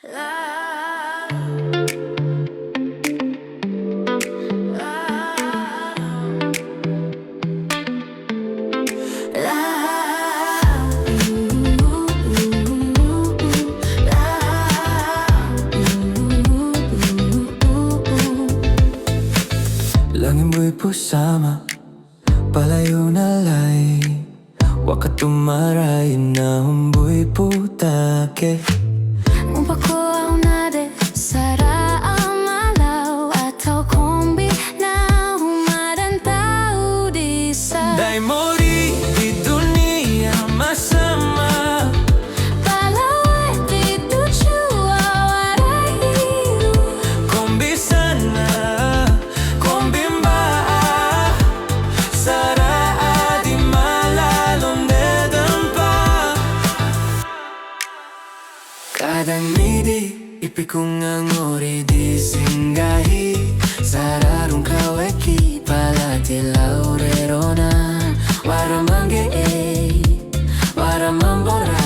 Langit mo'y pusama, palayo na lay. Waka tumaray na humboy putake. Umpa ko au nade, sara amalau atau kombi na humadan tau di sa. Dai mori di dunia masama. Palawai di tujuan warahiu. Kombi sana, kombi mbaa. Sara di malalong dedampa. Kadang midi ipikung ang ori di singgahi. Sararong kaweki palati laurerona. Wara mangge wara mambora.